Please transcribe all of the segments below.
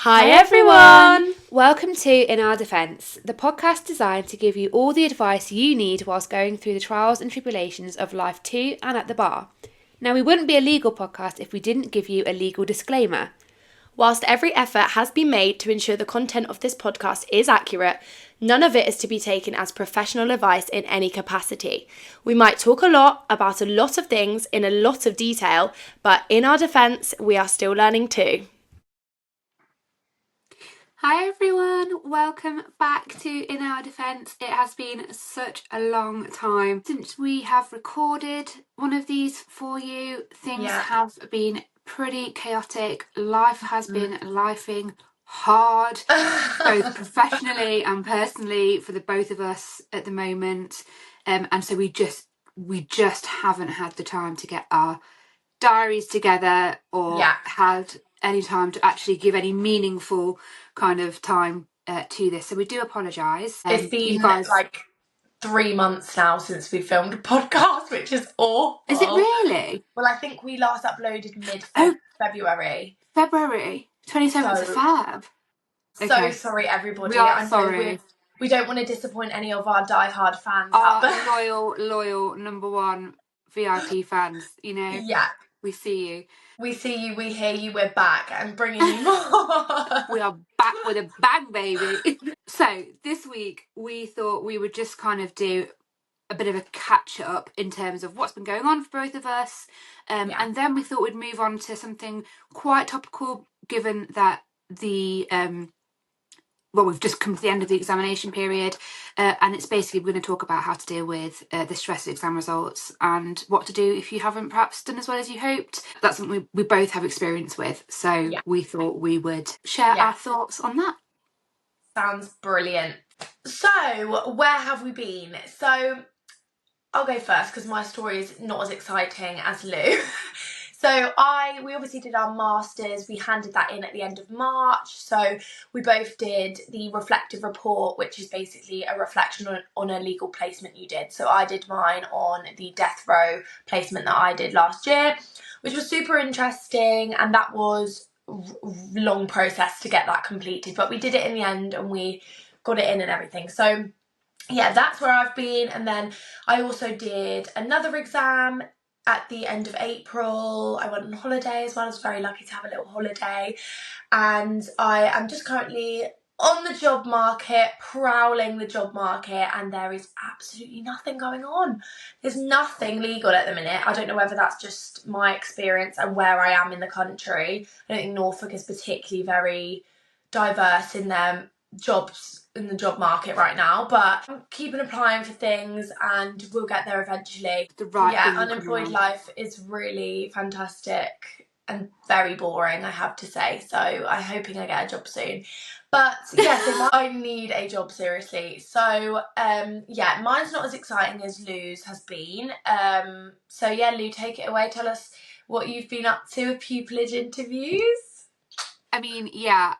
Hi everyone! Welcome to In Our Defence, the podcast designed to give you all the advice you need whilst going through the trials and tribulations of life to and at the bar. Now, we wouldn't be a legal podcast if we didn't give you a legal disclaimer. Whilst every effort has been made to ensure the content of this podcast is accurate, none of it is to be taken as professional advice in any capacity. We might talk a lot about a lot of things in a lot of detail, but in our defence, we are still learning too. Hi everyone, welcome back to In Our Defence. It has been such a long time since we have recorded one of these for you. Things have been pretty chaotic. Life has been lifing hard, both professionally and personally for the both of us at the moment. And so we just haven't had the time to get our diaries together or had any time to actually give any meaningful kind of time to this, so we do apologise. It's been like 3 months now since we filmed a podcast, which is awful. Is it really? Well, I think we last uploaded mid-February. February 27th of Feb. So sorry everybody. We are sorry. We don't want to disappoint any of our diehard fans. Our loyal number one VIP fans, you know. Yeah. We see you. We see you, we hear you, we're back and bringing you more. We are back with a bang, baby. So this week we thought we would just kind of do a bit of a catch up in terms of what's been going on for both of us. And then we thought we'd move on to something quite topical, given that we've just come to the end of the examination period, and it's basically we're going to talk about how to deal with the stress of exam results and what to do if you haven't perhaps done as well as you hoped. That's something we both have experience with, so we thought we would share our thoughts on that. Sounds brilliant. So where have we been? So I'll go first because my story is not as exciting as Lou. So we obviously did our masters. We handed that in at the end of March. So we both did the reflective report, which is basically a reflection on a legal placement you did. So I did mine on the death row placement that I did last year, which was super interesting. And that was a long process to get that completed. But we did it in the end and we got it in and everything. So yeah, that's where I've been. And then I also did another exam at the end of April. I went on holiday as well. I was very lucky to have a little holiday. And I am just currently on the job market, prowling the job market, and there is absolutely nothing going on. There's nothing legal at the minute. I don't know whether that's just my experience and where I am in the country. I don't think Norfolk is particularly very diverse in their jobs in the job market right now, but I'm keeping applying for things and we'll get there eventually. Unemployed life is really fantastic and very boring, I have to say, so I'm hoping I get a job soon. But so I need a job, seriously. So mine's not as exciting as Lou's has been. So Lou, take it away. Tell us what you've been up to with pupilage interviews. I mean,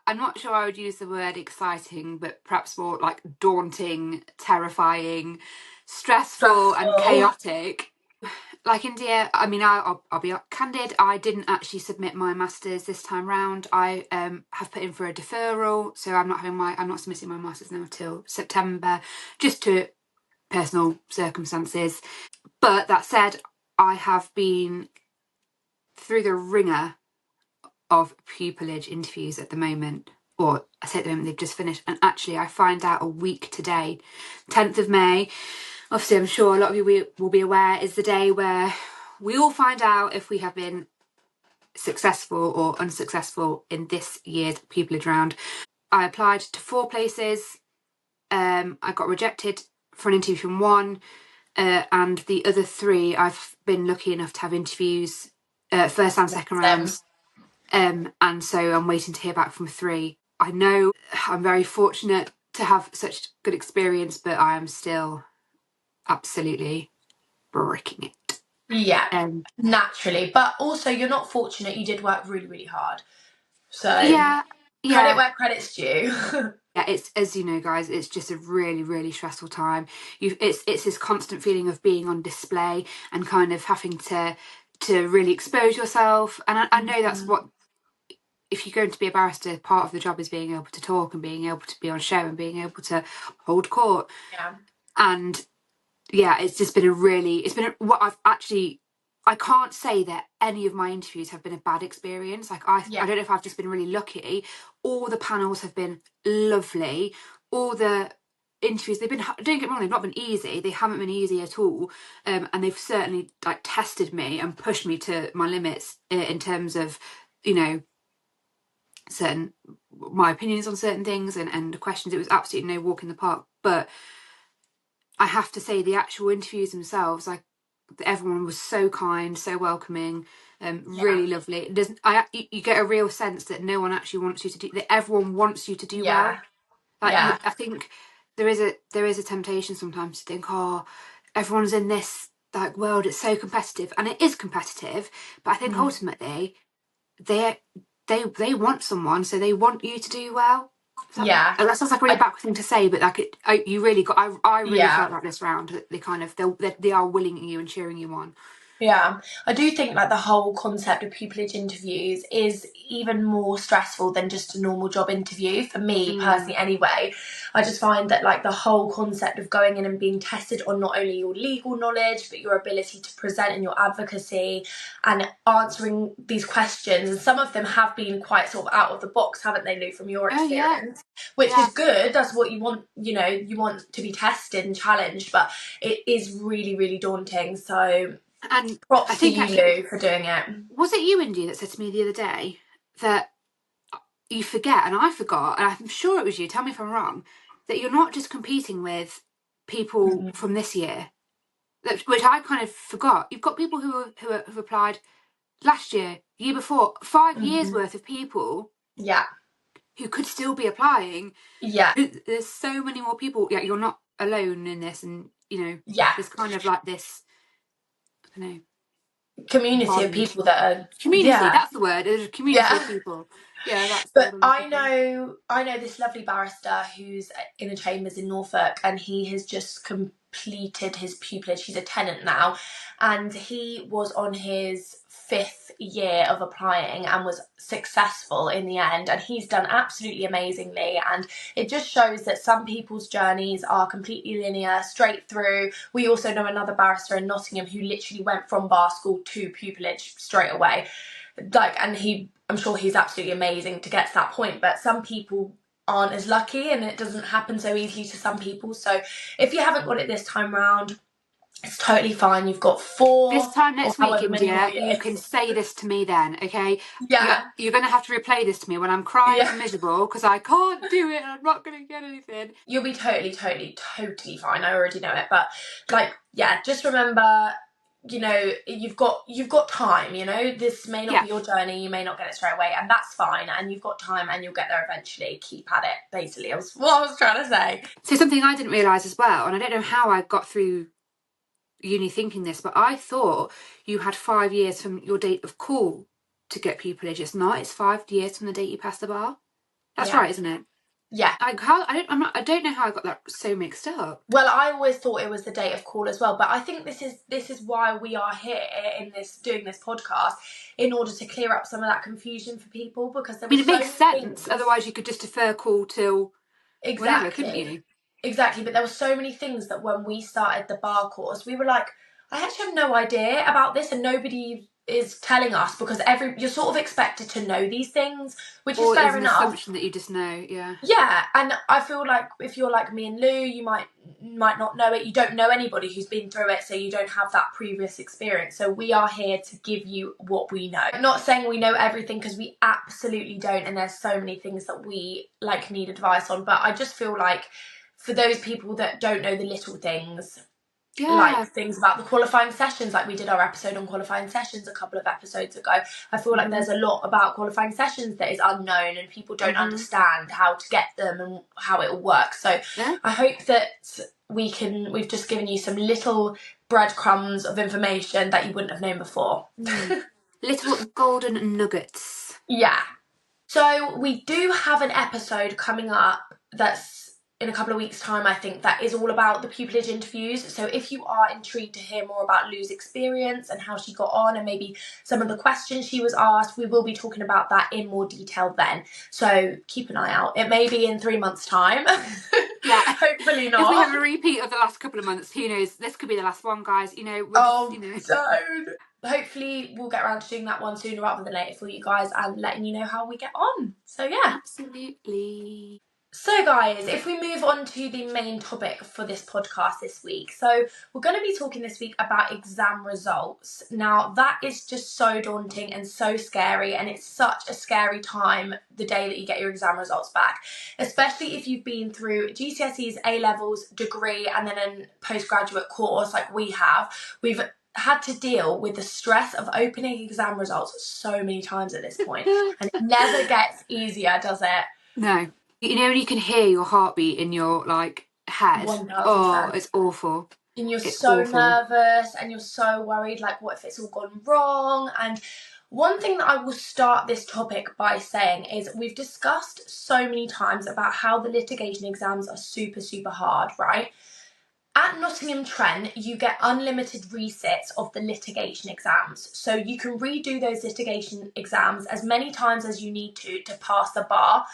I'm not sure I would use the word exciting, but perhaps more like daunting, terrifying, stressful and chaotic. Like India, I mean, I'll be candid, I didn't actually submit my masters this time round. I have put in for a deferral, so I'm not submitting my masters now till September, just to personal circumstances. But that said, I have been through the ringer of pupilage interviews at the moment, or I say at the moment, they've just finished, and actually I find out a week today, 10th of May. Obviously, I'm sure a lot of you will be aware, is the day where we all find out if we have been successful or unsuccessful in this year's pupilage round. I applied to 4 places. I got rejected for an interview from 1, and the other 3 I've been lucky enough to have interviews, first and second rounds. And so I'm waiting to hear back from 3. I know I'm very fortunate to have such good experience, but I am still absolutely bricking it. Yeah, naturally. But also, you're not fortunate. You did work really, really hard. So credit where credit's due. It's, as you know, guys, it's just a really, really stressful time. It's this constant feeling of being on display and kind of having to really expose yourself. And I know that's what if you're going to be a barrister, part of the job is being able to talk and being able to be on show and being able to hold court. Yeah. And yeah, it's just been I can't say that any of my interviews have been a bad experience. Like I don't know if I've just been really lucky. All the panels have been lovely. All the interviews, don't get me wrong, they've not been easy. They haven't been easy at all. And they've certainly like tested me and pushed me to my limits in terms of, you know, my opinions on certain things and questions. It was absolutely no walk in the park. But I have to say the actual interviews themselves, like everyone was so kind, so welcoming, really lovely. You get a real sense that no one actually wants you to do, that everyone wants you to do well. Like I think there is a temptation sometimes to think, oh, everyone's in this like world, it's so competitive, and it is competitive. But I think ultimately they want someone, so they want you to do well. That sounds like a really backward thing to say, but like I really felt like this round that they are willing you and cheering you on. Yeah, I do think like the whole concept of pupilage interviews is even more stressful than just a normal job interview for me personally anyway. I just find that like the whole concept of going in and being tested on not only your legal knowledge but your ability to present and your advocacy and answering these questions, and some of them have been quite sort of out of the box, haven't they, Lou, from your experience? Which is good. That's what you want, you know, you want to be tested and challenged, but it is really, really daunting. So and props to you, Lou, for doing it. Was it you, Indy, that said to me the other day that you forget, and I forgot, and I'm sure it was you, tell me if I'm wrong, that you're not just competing with people from this year, which I kind of forgot. You've got people who have applied last year, year before, 5 years worth of people. Yeah. Who could still be applying. Yeah. There's so many more people. Yeah, you're not alone in this, and you know, there's kind of like this, I don't know, community of people that are that's the word. There's a community of people. Yeah, that's. But I know this lovely barrister who's in a chambers in Norfolk, and he has just completed his pupilage. He's a tenant now, and he was on his 5th year of applying and was successful in the end, and he's done absolutely amazingly. And it just shows that some people's journeys are completely linear, straight through. We also know another barrister in Nottingham who literally went from bar school to pupilage straight away. Like, and I'm sure he's absolutely amazing to get to that point, but some people aren't as lucky and it doesn't happen so easily to some people. So if you haven't got it this time round, it's totally fine. You've got 4 this time next week, India, you can say this to me then, okay? Yeah. You're going to have to replay this to me when I'm crying and miserable because I can't do it and I'm not going to get anything. You'll be totally fine. I already know it. But like, yeah, just remember, you know, you've got time, you know, this may not be your journey, you may not get it straight away, and that's fine, and you've got time and you'll get there eventually. Keep at it, basically, what I was trying to say. So something I didn't realise as well, and I don't know how I got through uni thinking this, but I thought you had 5 years from your date of call to get pupilage. It's not, it's 5 years from the date you passed the bar. That's right, isn't it? Yeah. I don't know how I got that so mixed up. Well, I always thought it was the date of call as well, but I think this is why we are here doing this podcast, in order to clear up some of that confusion for people, because it makes sense. Otherwise, you could just defer call till whenever, couldn't you? Exactly, but there were so many things that when we started the bar course, we were like, I actually have no idea about this, and nobody is telling us, because you're sort of expected to know these things, which is fair enough. An assumption that you just know, yeah. Yeah, and I feel like if you're like me and Lou, you might not know it. You don't know anybody who's been through it, so you don't have that previous experience. So we are here to give you what we know. I'm not saying we know everything, because we absolutely don't, and there's so many things that we like need advice on. But I just feel like for those people that don't know the little things, like things about the qualifying sessions, like we did our episode on qualifying sessions a couple of episodes ago, I feel like there's a lot about qualifying sessions that is unknown, and people don't understand how to get them and how it all works. So I hope that we've just given you some little breadcrumbs of information that you wouldn't have known before. Little golden nuggets. Yeah. So we do have an episode coming up that's in a couple of weeks' time, I think, that is all about the pupillage interviews. So if you are intrigued to hear more about Lou's experience and how she got on and maybe some of the questions she was asked, we will be talking about that in more detail then. So keep an eye out. It may be in 3 months' time. Yeah. Hopefully not. If we have a repeat of the last couple of months, who knows? This could be the last one, guys. You know, don't. Hopefully we'll get around to doing that one sooner rather than later for you guys and letting you know how we get on. So yeah. Absolutely. So guys, if we move on to the main topic for this podcast this week. So we're going to be talking this week about exam results. Now that is just so daunting and so scary, and it's such a scary time the day that you get your exam results back, especially if you've been through GCSEs, A-levels, degree and then a postgraduate course like we have. We've had to deal with the stress of opening exam results so many times at this point, and it never gets easier, does it? No. You know, you can hear your heartbeat in your head. 1000%. Oh, it's awful. And you're so nervous and you're so worried, like, what if it's all gone wrong? And one thing that I will start this topic by saying is we've discussed so many times about how the litigation exams are super, super hard, right? At Nottingham Trent, you get unlimited resits of the litigation exams. So you can redo those litigation exams as many times as you need to pass the bar.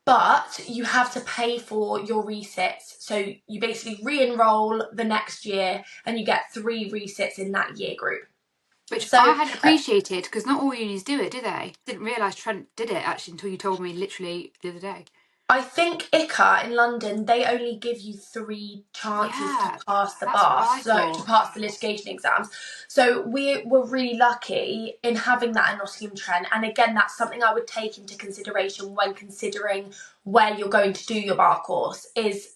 But you have to pay for your resits. So you basically re-enroll the next year and you get 3 resits in that year group. Which I hadn't appreciated, because not all unis do it, do they? Didn't realise Trent did it, actually, until you told me literally the other day. I think ICA in London, they only give you 3 chances to pass the bar, so to pass the litigation exams. So we were really lucky in having that at Nottingham Trent. And again, that's something I would take into consideration when considering where you're going to do your bar course is,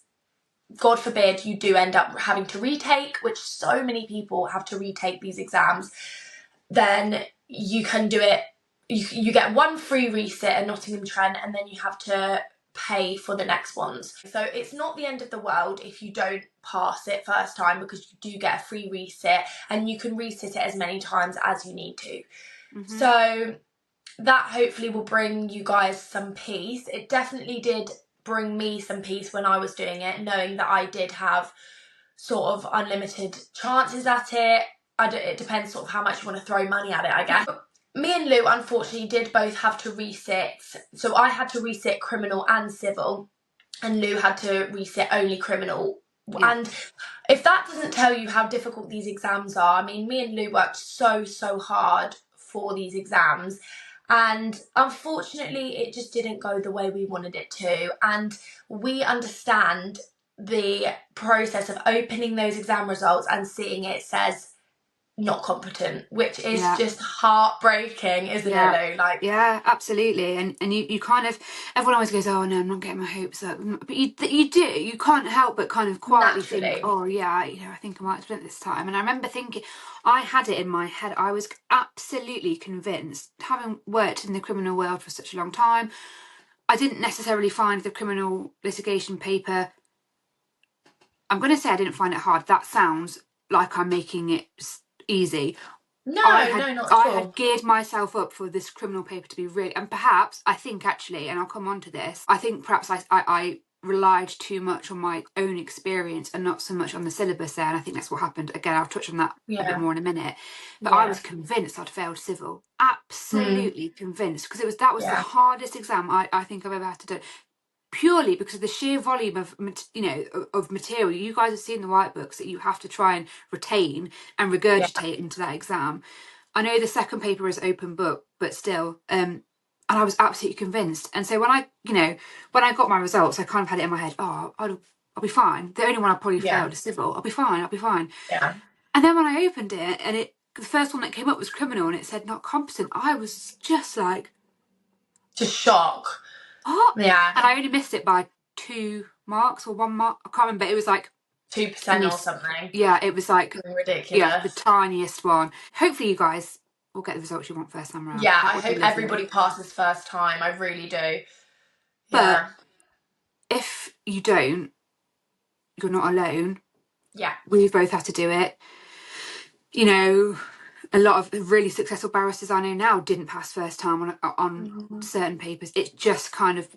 God forbid, you do end up having to retake, which so many people have to retake these exams, then you can do it. You get 1 free resit at Nottingham Trent and then you have to pay for the next ones. So it's not the end of the world if you don't pass it first time, because you do get a free resit and you can resit it as many times as you need to. Mm-hmm. So that hopefully will bring you guys some peace. It definitely did bring me some peace when I was doing it, knowing that I did have sort of unlimited chances at it. It depends sort of how much you want to throw money at it, I guess. Me and Lou, unfortunately, did both have to resit. So I had to resit criminal and civil, and Lou had to resit only criminal. Yeah. And if that doesn't tell you how difficult these exams are, I mean, me and Lou worked so hard for these exams. And unfortunately, it just didn't go the way we wanted it to. And we understand the process of opening those exam results and seeing it says not competent, which is just heartbreaking, isn't it, Lou? Yeah, absolutely. And you kind of, everyone always goes, oh no, I'm not getting my hopes up, but you do, you can't help but kind of quietly think, oh yeah, I think I might have done it this time. And I remember thinking, I had it in my head, I was absolutely convinced, having worked in the criminal world for such a long time, I didn't necessarily find the criminal litigation paper, I'm going to say I didn't find it hard. That sounds like I'm making it easy. No, not at all. I had geared myself up for this criminal paper to be really, and perhaps, I think actually, and I'll come on to this, I think perhaps I relied too much on my own experience and not so much on the syllabus there, and I think that's what happened. Again, I'll touch on that a bit more in a minute. But I was convinced I'd failed civil. Absolutely convinced, because that was the hardest exam I think I've ever had to do. Purely because of the sheer volume of material. You guys have seen the white books that you have to try and retain and regurgitate into that exam. I know the second paper is open book, but still, and I was absolutely convinced. And so when I got my results, I kind of had it in my head, oh, I'll be fine. The only one I probably failed is civil. I'll be fine. Yeah. And then when I opened it, and the first one that came up was criminal, and it said not competent, I was just shocked. Oh, yeah. And I only missed it by 2 marks or 1 mark. I can't remember. It was 2% or something. Yeah, it was ridiculous. Yeah, the tiniest one. Hopefully you guys will get the results you want first time around. Yeah, I hope everybody passes first time. I really do. But if you don't, you're not alone. Yeah. We've both had to do it. You know, a lot of really successful barristers I know now didn't pass first time on certain papers. It's just kind of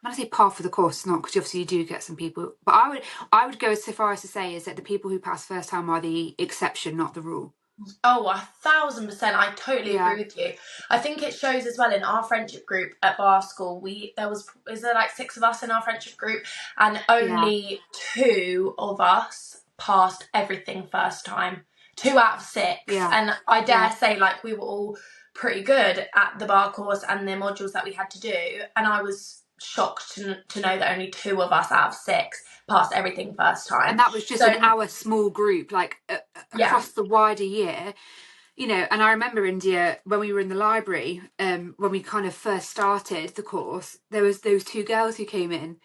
when I say par for the course, it's not, because obviously you do get some people, but I would go so far as to say is that the people who pass first time are the exception, not the rule. Oh, 1,000%. I totally Yeah. agree with you. I think it shows as well in our friendship group at bar school. Is there like 6 of us in our friendship group, and only 2 of us passed everything first time. 2 out of 6. Yeah. And I dare say, like, we were all pretty good at the bar course and the modules that we had to do. And I was shocked to know that only 2 of us out of 6 passed everything first time. And that was just in our small group, like across the wider year, you know. And I remember, India, when we were in the library, when we kind of first started the course, there was those 2 girls who came in,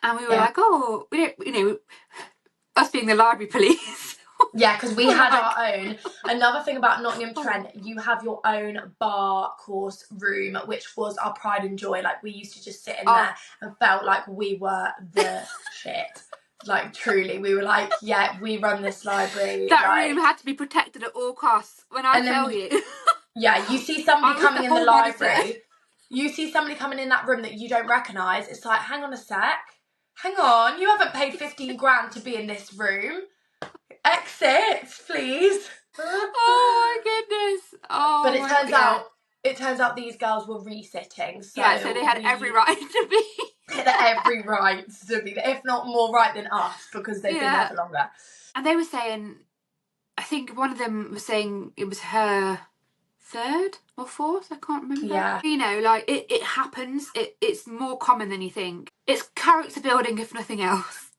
and we were like, oh, we don't, you know, us being the library police. Yeah, because we had our own. Another thing about Nottingham Trent, you have your own bar course room, which was our pride and joy. Like, we used to just sit in there and felt like we were the shit. Like, truly, we were like, yeah, we run this library. That room had to be protected at all costs. When I tell you. Yeah, you see somebody coming in the library. You see somebody coming in that room that you don't recognise. It's like, hang on a sec. Hang on, you haven't paid 15 grand to be in this room. Exit, please. Oh my goodness. Oh, but it turns out these girls were resitting. So they had every right to be. They had every right to be, if not more right than us, because they've been there for longer. And they were saying, I think one of them was saying it was her 3rd or 4th, I can't remember. Yeah. You know, like, it happens. It's more common than you think. It's character building, if nothing else.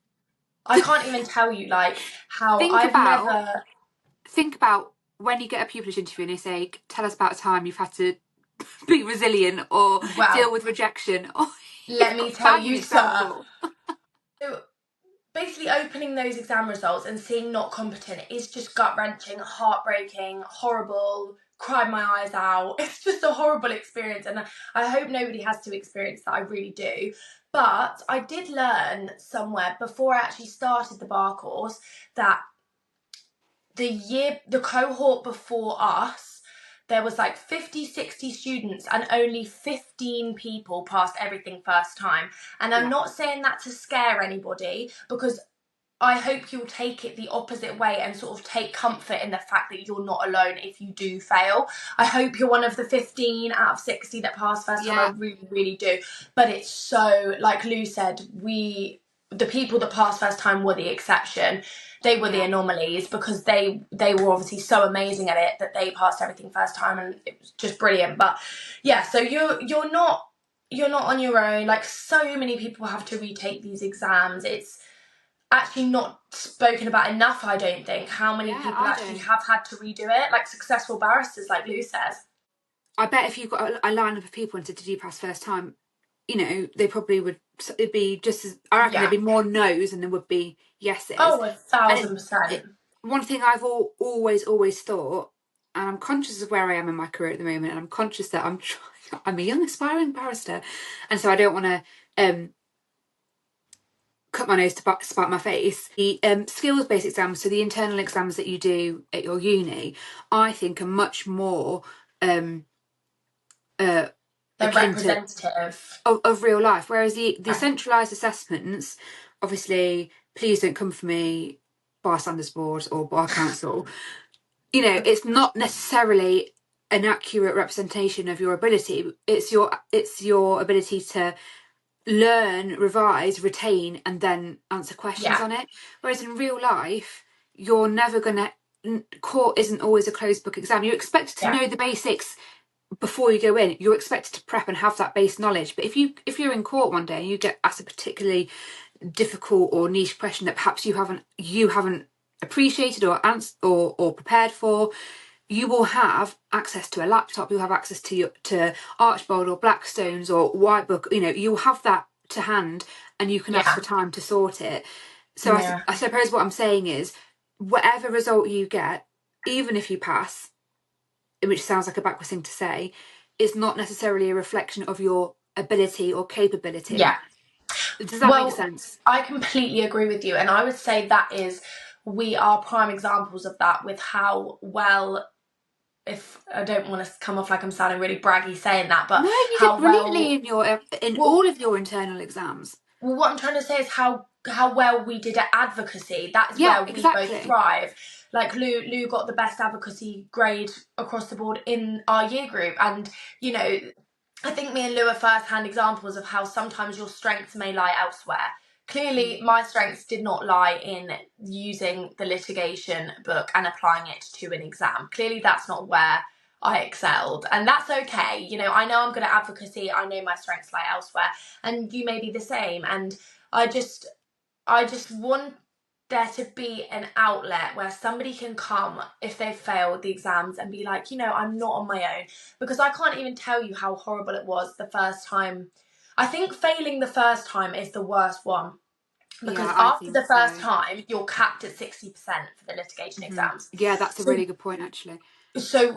I can't even tell you, like, how Think about when you get a pupilage interview and they say, tell us about a time you've had to be resilient or deal with rejection. Let me tell you, sir. So basically, opening those exam results and seeing not competent is just gut-wrenching, heartbreaking, horrible, cried my eyes out. It's just a horrible experience, and I hope nobody has to experience that. I really do. But I did learn somewhere before I actually started the bar course that the cohort before us, there was like 50, 60 students and only 15 people passed everything first time. And I'm not saying that to scare anybody, because I hope you'll take it the opposite way and sort of take comfort in the fact that you're not alone if you do fail. I hope you're one of the 15 out of 60 that passed first time. I really, really do. But it's so, like Lou said, the people that passed first time were the exception. They were the anomalies, because they were obviously so amazing at it that they passed everything first time, and it was just brilliant. But yeah, so you're not on your own. Like, so many people have to retake these exams. It's actually not spoken about enough, I don't think, how many people actually have had to redo it, like successful barristers, like Lou says. I bet if you've got a lineup of people and said, did you pass first time, you know, they probably would, it'd be just as, I reckon there'd be more no's than there would be yeses. Oh, 1,000%. One thing I've always thought, and I'm conscious of where I am in my career at the moment, and I'm conscious that I'm a young aspiring barrister, and so I don't want to cut my nose to spite my face. The skills-based exams, so the internal exams that you do at your uni, I think are much more they're representative of real life, whereas the centralised assessments, obviously, please don't come for me, Bar Standards Board or Bar Council, you know, it's not necessarily an accurate representation of your ability. It's your ability to learn, revise, retain, and then answer questions on it. Whereas in real life, you're never gonna, court isn't always a closed book exam. You're expected to know the basics before you go in. You're expected to prep and have that base knowledge. But if you're in court one day and you get asked a particularly difficult or niche question that perhaps you haven't appreciated or answered or prepared for, you will have access to a laptop, you'll have access to Archbold or Blackstones or Whitebook, you know, you'll have that to hand and you can ask for time to sort it. So I suppose what I'm saying is, whatever result you get, even if you pass, which sounds like a backwards thing to say, is not necessarily a reflection of your ability or capability. Yeah. Does that make sense? I completely agree with you, and I would say we are prime examples of that, with how well if I don't want to come off like I'm sounding really braggy saying that, but No, you did how brilliantly well in all of your internal exams. well, what I'm trying to say is how well we did at advocacy. That's Yeah, where we both exactly. thrive. Like Lou got the best advocacy grade across the board in our year group, and you know, I think me and Lou are first-hand examples of how sometimes your strengths may lie elsewhere. Clearly, my strengths did not lie in using the litigation book and applying it to an exam. Clearly, that's not where I excelled, and that's okay. You know I'm good at advocacy. I know my strengths lie elsewhere, and you may be the same. And I just want there to be an outlet where somebody can come if they've failed the exams and be like, I'm not on my own, because I can't even tell you how horrible it was the first time. I think failing the first time is the worst one, because Yeah, I after think the first so. time you're capped at 60% for the litigation exams. Yeah, that's a really good point, actually. So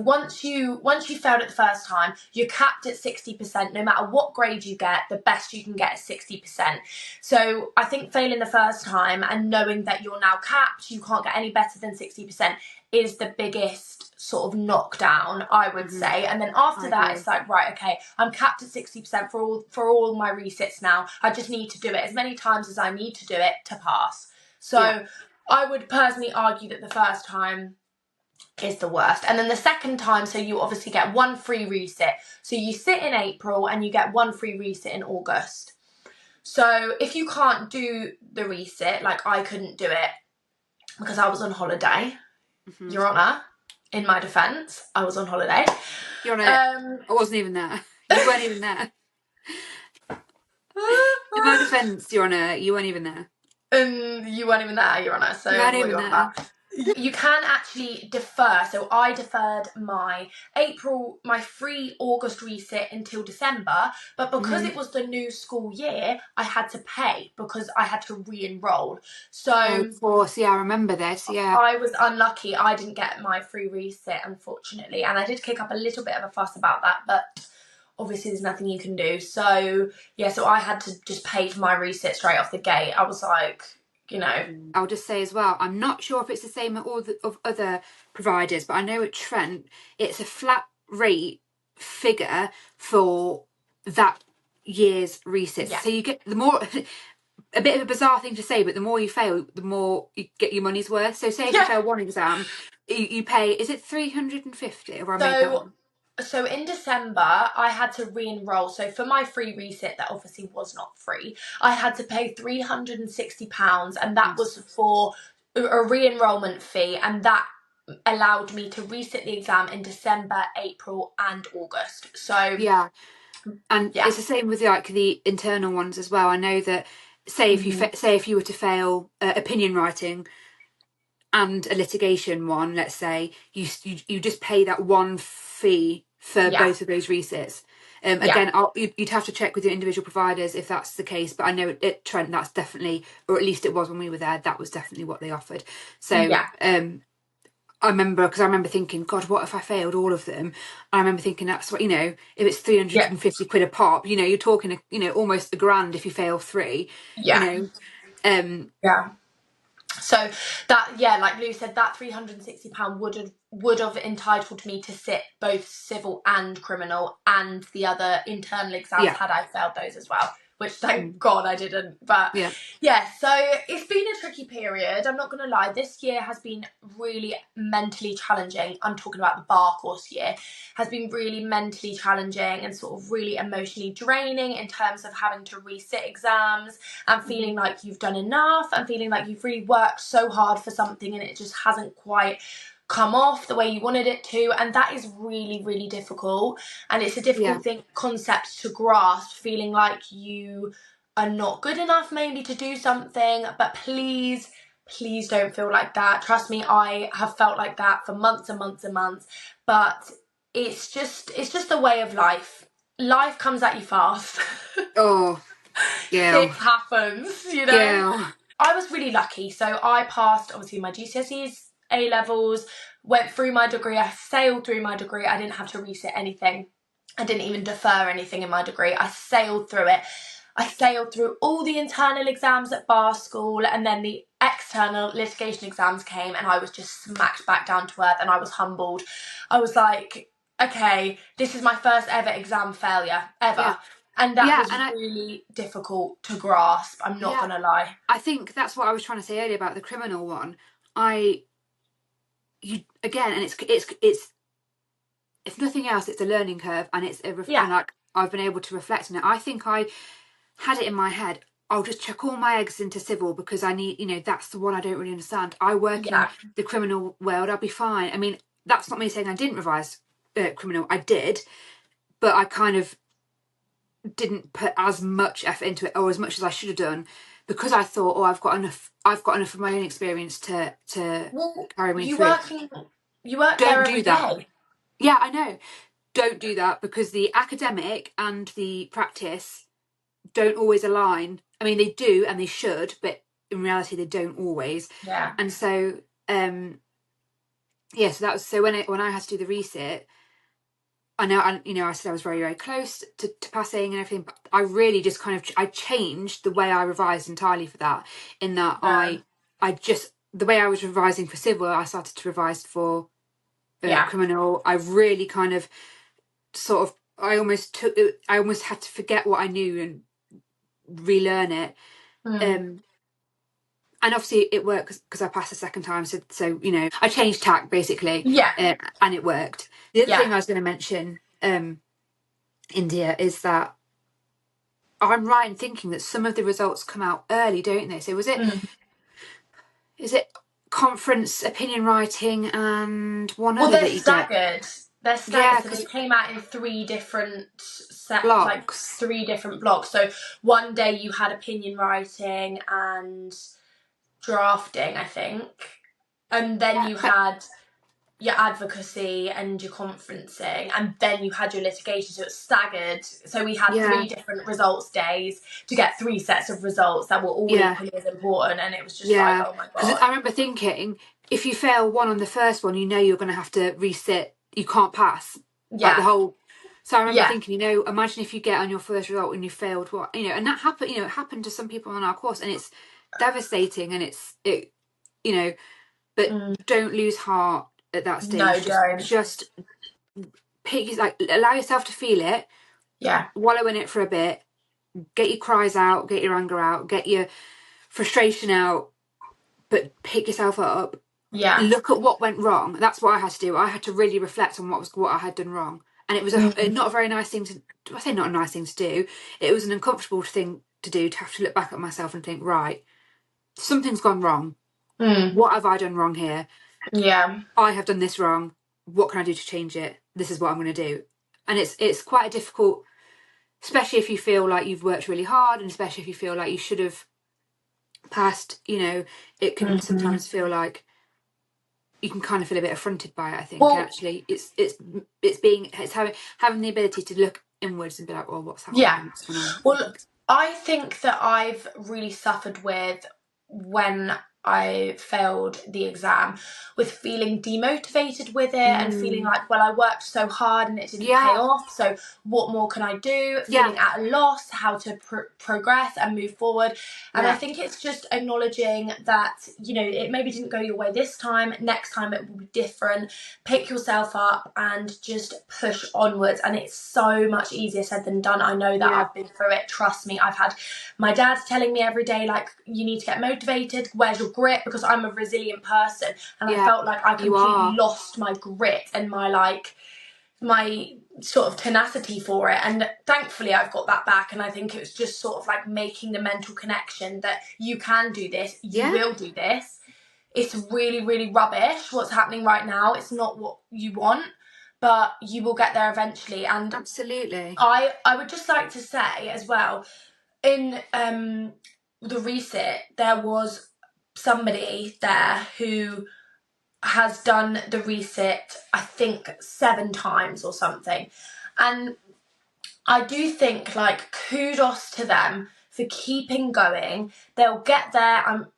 once you failed it the first time, you're capped at 60%. No matter what grade you get, the best you can get is 60%. So I think failing the first time and knowing that you're now capped, you can't get any better than 60%, is the biggest sort of knockdown, I would say. And then after that, it's like, right, okay, I'm capped at 60% for all my resits now. I just need to do it as many times as I need to do it to pass. So I would personally argue that the first time is the worst. And then the second time, so you obviously get one free resit. So you sit in April and you get one free resit in August. So if you can't do the resit, like I couldn't do it because I was on holiday, Your Honour, in my defence, I was on holiday. Your Honour, I wasn't even there. You weren't even there. In my defence, Your Honour, you weren't even there. You weren't even there, Your Honour, so what are you on about? You can actually defer. So I deferred my free August resit until December, but because it was the new school year, I had to pay because I had to re-enroll. So of course, yeah, I remember this, yeah. I was unlucky. I didn't get my free resit, unfortunately, and I did kick up a little bit of a fuss about that, but obviously there's nothing you can do. So yeah, so I had to just pay for my resit straight off the gate. I was like, I'll just say as well, I'm not sure if it's the same at all of other providers, but I know at Trent it's a flat rate figure for that year's resit. So you get the more, a bit of a bizarre thing to say, but the more you fail, the more you get your money's worth. So say if you fail one exam, you pay, is it 350 or I made that one? So in December, I had to re-enroll. So for my free resit, that obviously was not free, I had to pay £360, and that was for a re-enrollment fee, and that allowed me to resit the exam in December, April and August. So yeah, and it's the same with the internal ones as well. I know that say if you were to fail opinion writing and a litigation one, let's say, you just pay that one fee for both of those resits. Again, you'd have to check with your individual providers if that's the case, but I know at Trent that's definitely, or at least it was when we were there, that was definitely what they offered. So I remember thinking, God, what if I failed all of them? I remember thinking that's what, if it's 350 quid a pop, you're talking, almost £1,000 if you fail 3. So that, like Lou said, that £360 would have entitled me to sit both civil and criminal and the other internal exams had I failed those as well, which thank God I didn't. But so it's been a tricky period. I'm not going to lie. This year has been really mentally challenging. I'm talking about the bar course year. Has been really mentally challenging and sort of really emotionally draining in terms of having to resit exams and feeling like you've done enough and feeling like you've really worked so hard for something and it just hasn't quite come off the way you wanted it to, and that is really, really difficult. And it's a difficult concept to grasp, feeling like you are not good enough maybe to do something. But please don't feel like that. Trust me, I have felt like that for months and months and months. But it's just the way of life. Life comes at you fast. It happens, I was really lucky. So I passed obviously my GCSEs, A-levels, went through my degree, I sailed through my degree. I didn't have to resit anything. I didn't even defer anything in my degree. I sailed through it. I sailed through all the internal exams at bar school, and then the external litigation exams came, and I was just smacked back down to earth, and I was humbled. I was like, okay, this is my first ever exam failure, ever. Yeah. And that was really difficult to grasp, I'm not going to lie. I think that's what I was trying to say earlier about the criminal one. Again, and it's if nothing else, it's a learning curve, and it's and like I've been able to reflect on it. I think I had it in my head, I'll just chuck all my eggs into civil because I need, that's the one I don't really understand. I work in the criminal world, I'll be fine. I mean, that's not me saying I didn't revise criminal, I did, but I kind of didn't put as much effort into it, or as much as I should have done, because I thought, I've got enough of my own experience to carry me through. You work there every day. Yeah, I know. Don't do that, because the academic and the practice don't always align. I mean, they do and they should, but in reality they don't always. Yeah. And so so that was, so when I had to do the resit, I know, I said I was very, very close to passing and everything, but I really just I changed the way I revised entirely for that, in that I just, the way I was revising for civil, I started to revise for criminal. I really kind of I almost had to forget what I knew and relearn it. And obviously it worked because I passed the second time, so I changed tack basically, and it worked. The other thing I was going to mention, India, is that I'm right in thinking that some of the results come out early, don't they? So is it conference opinion writing and one other that you staggered. They're staggered, so they came out in 3 different blocks. Like 3 different blocks. So one day you had opinion writing and drafting, I think, and then you had your advocacy and your conferencing, and then you had your litigation. So it's staggered. So we had 3 different results days to get 3 sets of results that were all equally as important, and it was just like, oh my god. I remember thinking, if you fail one on the first one, you're going to have to resit. You can't pass. Like the whole. So I remember thinking, imagine if you get on your first result and you failed what, and that happened. It happened to some people on our course, and it's devastating, and but don't lose heart at that stage. No, don't. Just allow yourself to feel it. Yeah. Wallow in it for a bit. Get your cries out, get your anger out, get your frustration out, but pick yourself up. Yeah. Look at what went wrong. That's what I had to do. I had to really reflect on what I had done wrong. And it was not a very nice thing to, I say not a nice thing to do. It was an uncomfortable thing to do, to have to look back at myself and think, right, something's gone wrong. What have I done wrong here? Yeah. I have done this wrong. What can I do to change it? This is what I'm going to do. And it's quite a difficult, especially if you feel like you've worked really hard, and especially if you feel like you should have passed, it can sometimes feel like you can kind of feel a bit affronted by it, I think. Actually, it's having the ability to look inwards and be like, well, what's happening? Yeah. Well, I think that I've really suffered with, when I failed the exam, with feeling demotivated with it and feeling like, well, I worked so hard and it didn't pay off, so what more can I do? Feeling at a loss how to progress and move forward. And I think it's just acknowledging that, it maybe didn't go your way this time, next time it will be different. Pick yourself up and just push onwards. And it's so much easier said than done. I know that I've been through it. Trust me, I've had my dad telling me every day, like, you need to get motivated. Where's your grit? Because I'm a resilient person, and I felt like I completely lost my grit and my sort of tenacity for it. And thankfully I've got that back, and I think it was just sort of like making the mental connection that you can do this, you will do this. It's really, really rubbish what's happening right now. It's not what you want, but you will get there eventually. And absolutely, I would just like to say as well, in the resit, there was somebody there who has done the resit, I think 7 times or something. And I do think, like, kudos to them for keeping going. They'll get there.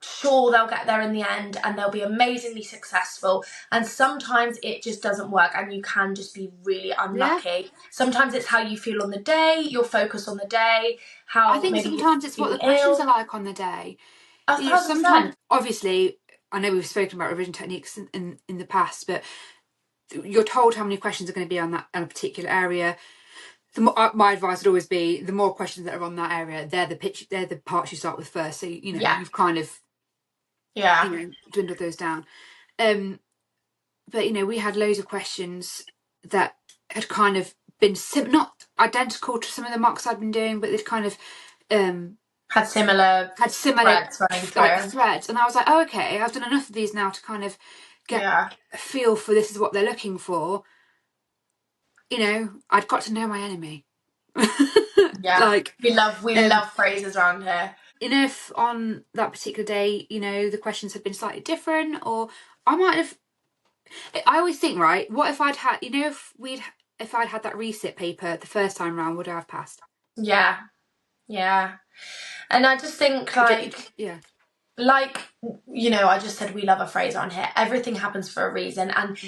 sure they'll get there in the end and they'll be amazingly successful, and sometimes it just doesn't work and you can just be really unlucky. Sometimes it's how you feel on the day, your focus on the day, how I think maybe sometimes it's what the questions are like on the day. Sometimes, obviously, I know we've spoken about revision techniques in the past, but you're told how many questions are going to be on a particular area. My advice would always be the more questions that are on that area, they're the parts you start with first. So you've kind of dwindled those down. But we had loads of questions that had kind of been not identical to some of the mocks I'd been doing, but they'd kind of had similar threads running through. Threads, and I was like, oh, okay, I've done enough of these now to kind of get a feel for this is what they're looking for. I'd got to know my enemy. We love phrases around here. If on that particular day, the questions had been slightly different, or I might have. I always think, right, what if I'd had, if I'd had that resit paper the first time round, would I have passed? Yeah. And I just think I just said we love a phrase on here. Everything happens for a reason, and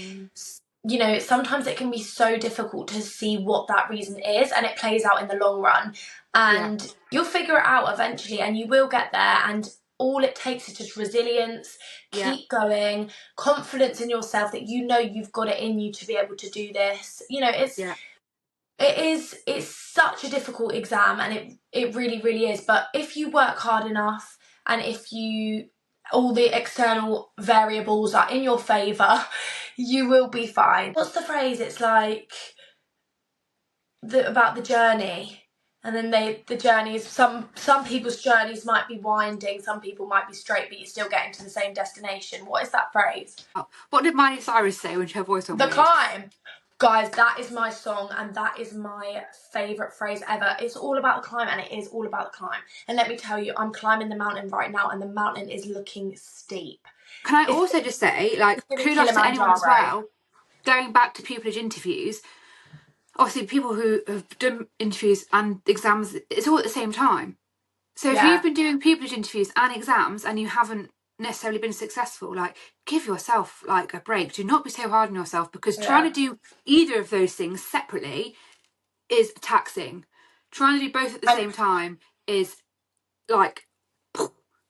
sometimes it can be so difficult to see what that reason is, and it plays out in the long run, and you'll figure it out eventually, and you will get there, and all it takes is just resilience, keep going, confidence in yourself that you've got it in you to be able to do this. It's such a difficult exam, and it really, really is. But if you work hard enough, and if all the external variables are in your favour, you will be fine. What's the phrase? It's like about the journey. And then the journeys, some people's journeys might be winding, some people might be straight, but you're still getting to the same destination. What is that phrase? What did Miley Cyrus say when her voice went weird? The climb. Guys, that is my song, and that is my favourite phrase ever. It's all about the climb, and it is all about the climb. And let me tell you, I'm climbing the mountain right now, and the mountain is looking steep. Can I also just say, kudos to anyone as well, going back to pupilage interviews, obviously people who have done interviews and exams, it's all at the same time. So if you've been doing pupilage interviews and exams and you haven't necessarily been successful, give yourself a break. Do not be so hard on yourself, because trying to do either of those things separately is taxing. Trying to do both at the same time is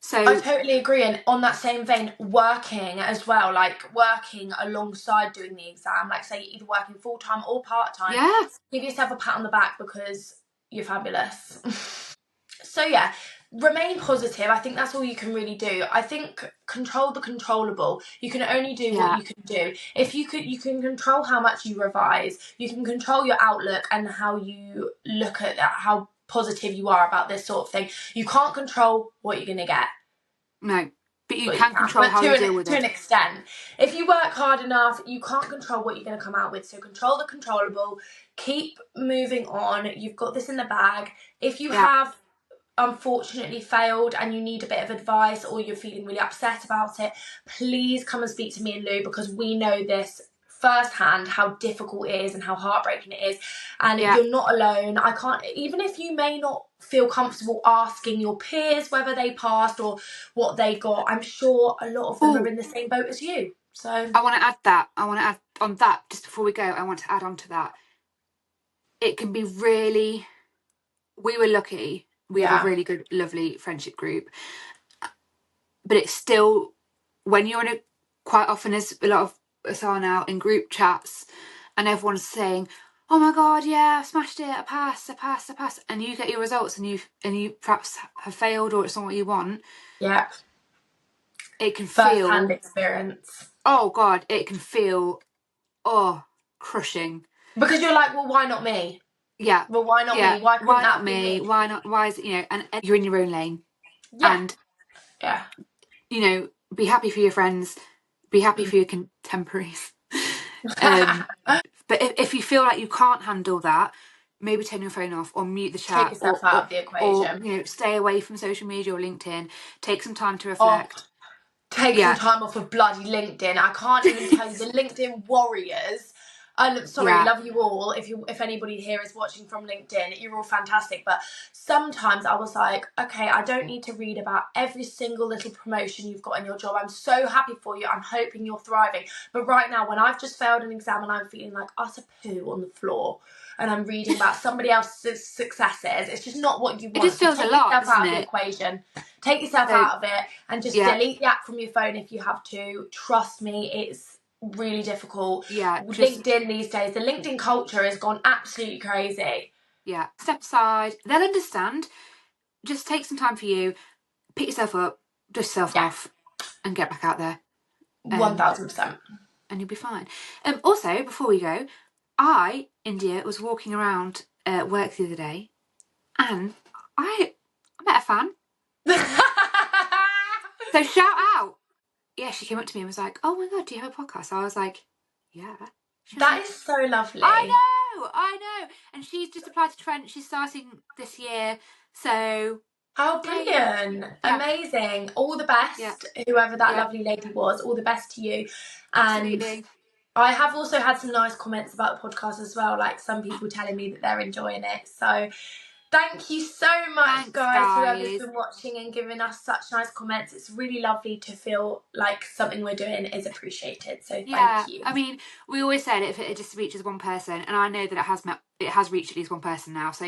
so I totally agree. And on that same vein, working as well, working alongside doing the exam, say either working full-time or part-time, give yourself a pat on the back because you're fabulous. So remain positive. I think that's all you can really do. I think control the controllable. You can only do what you can do. If you can control how much you revise. You can control your outlook and how you look at that, how positive you are about this sort of thing. You can't control what you're going to get. No, but you can control how you deal with it. To an extent. If you work hard enough, you can't control what you're going to come out with. So control the controllable. Keep moving on. You've got this in the bag. If you have unfortunately failed and you need a bit of advice, or you're feeling really upset about it, please come and speak to me and Lou, because we know this firsthand, how difficult it is and how heartbreaking it is, and you're not alone. I can't, even if you may not feel comfortable asking your peers whether they passed or what they got, I'm sure a lot of them are in the same boat as you. So I want to add on that, just before we go, I want to add on to that. It can be really, we were lucky, we have a really good, lovely friendship group, but it's still, when you're in quite often, as a lot of us are now, in group chats, and everyone's saying, oh my god, I smashed it, I passed, and you get your results and you perhaps have failed, or it's not what you want. It can feel first-hand experience. Oh god, it can feel crushing, because you're like, well, why not me? Well, why not me? Why couldn't that be me? Why not? Why is it, and you're in your own lane. And be happy for your friends, be happy for your contemporaries. But if you feel like you can't handle that, maybe turn your phone off or mute the chat. Take yourself out of the equation. Or stay away from social media or LinkedIn. Take some time to reflect. Take some time off of bloody LinkedIn. I can't even tell you, the LinkedIn warriors Sorry, Yeah. love you all. If anybody here is watching from LinkedIn, you're all fantastic. But sometimes I was like, okay, I don't need to read about every single little promotion you've got in your job. I'm so happy for you. I'm hoping you're thriving. But right now, when I've just failed an exam and I'm feeling like utter poo on the floor, and I'm reading about somebody else's successes, it's just not what you want. It just feels so take a lot, yourself doesn't out of the it? equation. Take yourself So, out of it and just yeah. delete the app from your phone if you have to. Trust me, it's really difficult. Yeah, LinkedIn these days, the LinkedIn culture has gone absolutely crazy. Yeah, step aside. They'll understand. Just take some time for you. Pick yourself up, dust yourself off, and get back out there. 1000%. And you'll be fine. Also, before we go, I, India, was walking around work the other day, and I met a fan. So shout out. Yeah, she came up to me and was like, "Oh my God, do you have a podcast?" I was like, "Yeah." That is so lovely. I know. And she's just applied to Trent. She's starting this year. So. Oh, brilliant. Yeah. Amazing. All the best, whoever that lovely lady was. All the best to you. Absolutely. And I have also had some nice comments about the podcast as well, like some people telling me that they're enjoying it. So thank you so much, guys, whoever's been watching and giving us such nice comments. It's really lovely to feel like something we're doing is appreciated. So thank you. I mean, we always said if it just reaches one person, and I know that it has reached at least one person now. So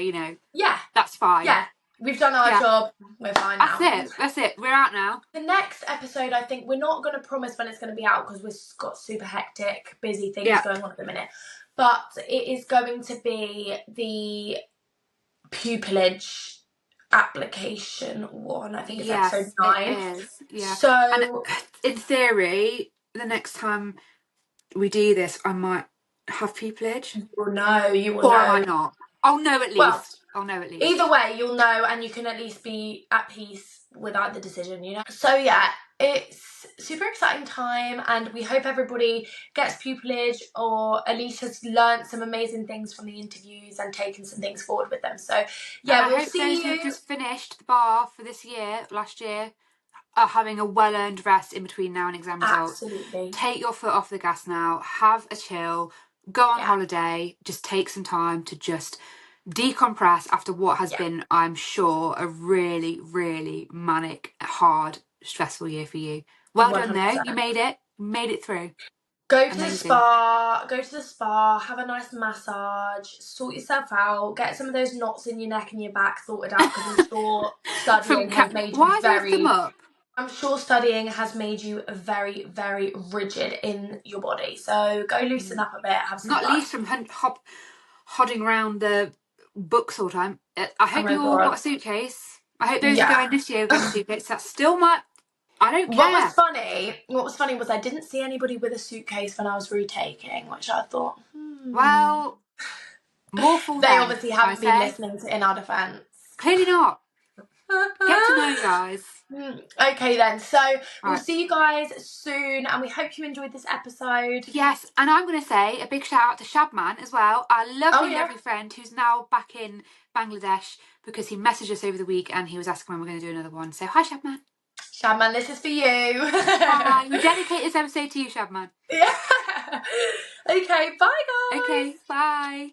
that's fine. Yeah. We've done our job. We're fine now. That's it. We're out now. The next episode, I think, we're not going to promise when it's going to be out because we've got super hectic, busy things going on at the minute. But it is going to be the Pupilage application one. I think it's episode 9. It is. Yeah. So, and in theory, the next time we do this, I might have pupilage. You will know. Or I might not. I'll know at least. Either way, you'll know, and you can at least be at peace without the decision, So yeah, it's super exciting time, and we hope everybody gets pupilage or at least has learnt some amazing things from the interviews and taken some things forward with them. So yeah, we'll see you. Who've just finished the bar for last year, are having a well-earned rest in between now and exam results. Absolutely. Take your foot off the gas now. Have a chill. Go on holiday. Just take some time to just decompress after what has been, I'm sure, a really, really manic, hard, stressful year for you. Well 100%. Done there. You made it. Made it through. Go to the spa, have a nice massage, sort yourself out, get some of those knots in your neck and your back sorted out, because I'm sure studying has made you very... I'm sure studying has made you very, very rigid in your body. So go loosen up a bit, have some fun. Not least from hodding around the books all the time. I hope you all got a suitcase. I hope those who are going this year with a suitcase. That's still I don't care. What was funny was I didn't see anybody with a suitcase when I was retaking, which I thought, well, more for they obviously haven't been listening to In Our Defence. Clearly not. Get to know you guys. Okay then, so we'll see you guys soon, and we hope you enjoyed this episode. Yes, and I'm going to say a big shout out to Shabman as well, our lovely friend who's now back in Bangladesh, because he messaged us over the week and he was asking when we're going to do another one. So hi Shabman. Shabman, this is for you. Hi, we dedicate this episode to you, Shabman. Yeah. Okay, bye guys. Okay, bye.